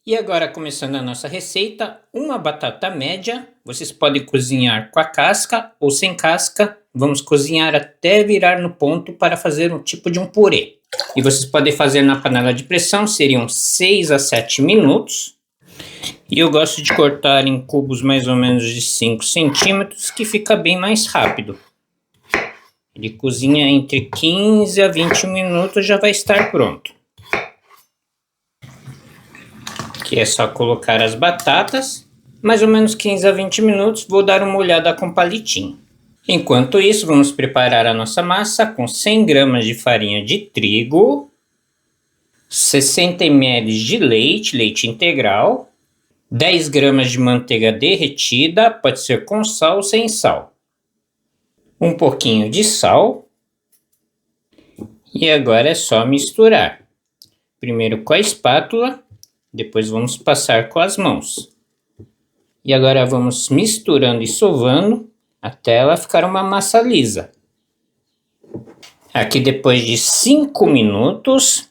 E agora, começando a nossa receita, uma batata média, vocês podem cozinhar com a casca ou sem casca. Vamos cozinhar até virar no ponto para fazer um tipo de um purê. E vocês podem fazer na panela de pressão, seriam 6 a 7 minutos. E eu gosto de cortar em cubos mais ou menos de 5 centímetros, que fica bem mais rápido. Ele cozinha entre 15 a 20 minutos, já vai estar pronto. Aqui é só colocar as batatas, mais ou menos 15 a 20 minutos, vou dar uma olhada com palitinho. Enquanto isso, vamos preparar a nossa massa com 100 gramas de farinha de trigo, 60 ml de leite integral, 10 gramas de manteiga derretida, pode ser com sal ou sem sal, um pouquinho de sal, e agora é só misturar. Primeiro com a espátula, depois vamos passar com as mãos. E agora vamos misturando e sovando até ela ficar uma massa lisa. Aqui depois de 5 minutos,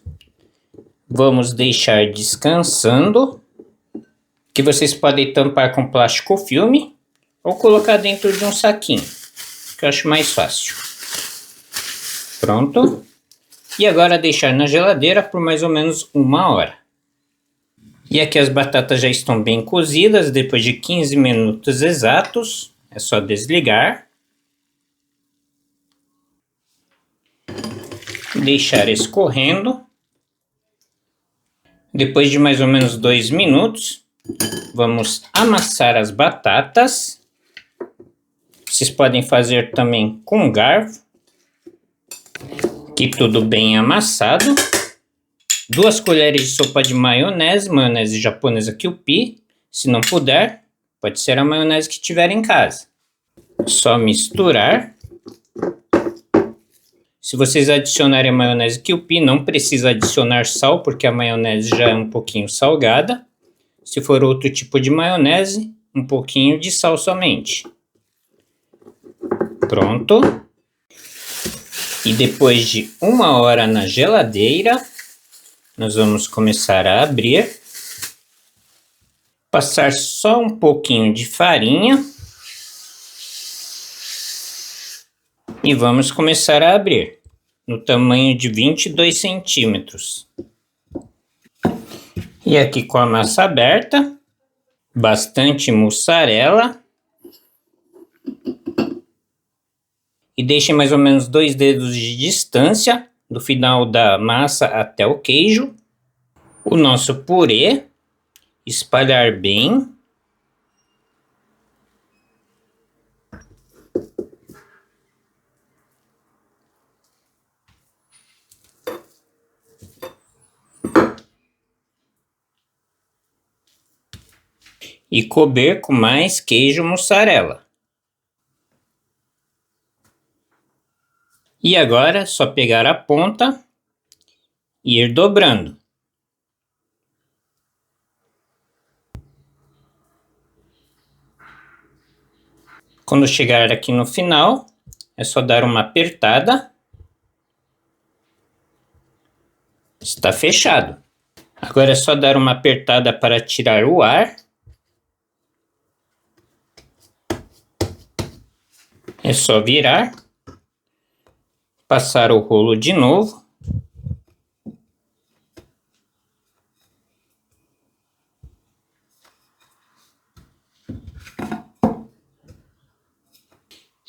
vamos deixar descansando, que vocês podem tampar com plástico filme ou colocar dentro de um saquinho, que eu acho mais fácil. Pronto. E agora deixar na geladeira por mais ou menos 1 hora. E aqui as batatas já estão bem cozidas, depois de 15 minutos exatos, é só desligar. Deixar escorrendo. Depois de mais ou menos 2 minutos, vamos amassar as batatas. Vocês podem fazer também com garfo, que tudo bem amassado. 2 colheres de sopa de maionese japonesa Kewpie. Se não puder, pode ser a maionese que tiver em casa. Só misturar. Se vocês adicionarem a maionese Kewpie, não precisa adicionar sal, porque a maionese já é um pouquinho salgada. Se for outro tipo de maionese, um pouquinho de sal somente. Pronto. E depois de 1 hora na geladeira, nós vamos começar a abrir. Passar só um pouquinho de farinha. E vamos começar a abrir. No tamanho de 22 centímetros. E aqui com a massa aberta. Bastante mussarela. E deixem mais ou menos 2 dedos de distância do final da massa até o queijo. O nosso purê, espalhar bem. E cobrir com mais queijo mussarela. E agora é só pegar a ponta e ir dobrando. Quando chegar aqui no final, é só dar uma apertada. Está fechado. Agora é só dar uma apertada para tirar o ar. É só virar. Passar o rolo de novo.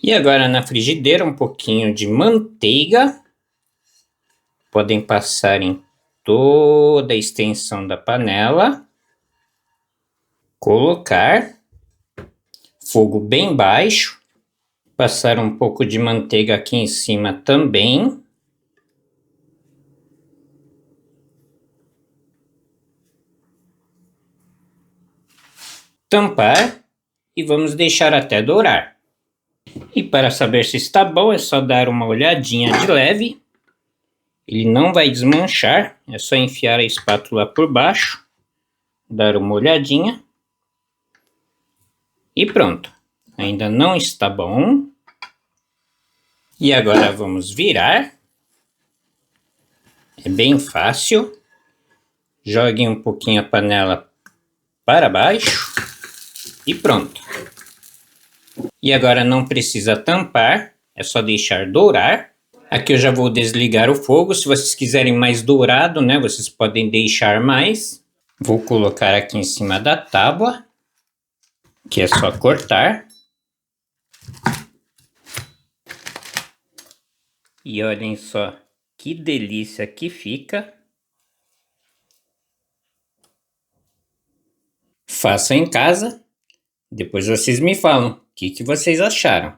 E agora na frigideira um pouquinho de manteiga. Podem passar em toda a extensão da panela. Colocar. Fogo bem baixo. Passar um pouco de manteiga aqui em cima também. Tampar e vamos deixar até dourar. E para saber se está bom, é só dar uma olhadinha de leve. Ele não vai desmanchar, é só enfiar a espátula por baixo, dar uma olhadinha. E pronto. Ainda não está bom. E agora vamos virar. É bem fácil. Joguem um pouquinho a panela para baixo e pronto. E agora não precisa tampar, é só deixar dourar. Aqui eu já vou desligar o fogo. Se vocês quiserem mais dourado, né, vocês podem deixar mais. Vou colocar aqui em cima da tábua, que é só cortar. E olhem só que delícia que fica. Faça em casa, depois vocês me falam o que vocês acharam.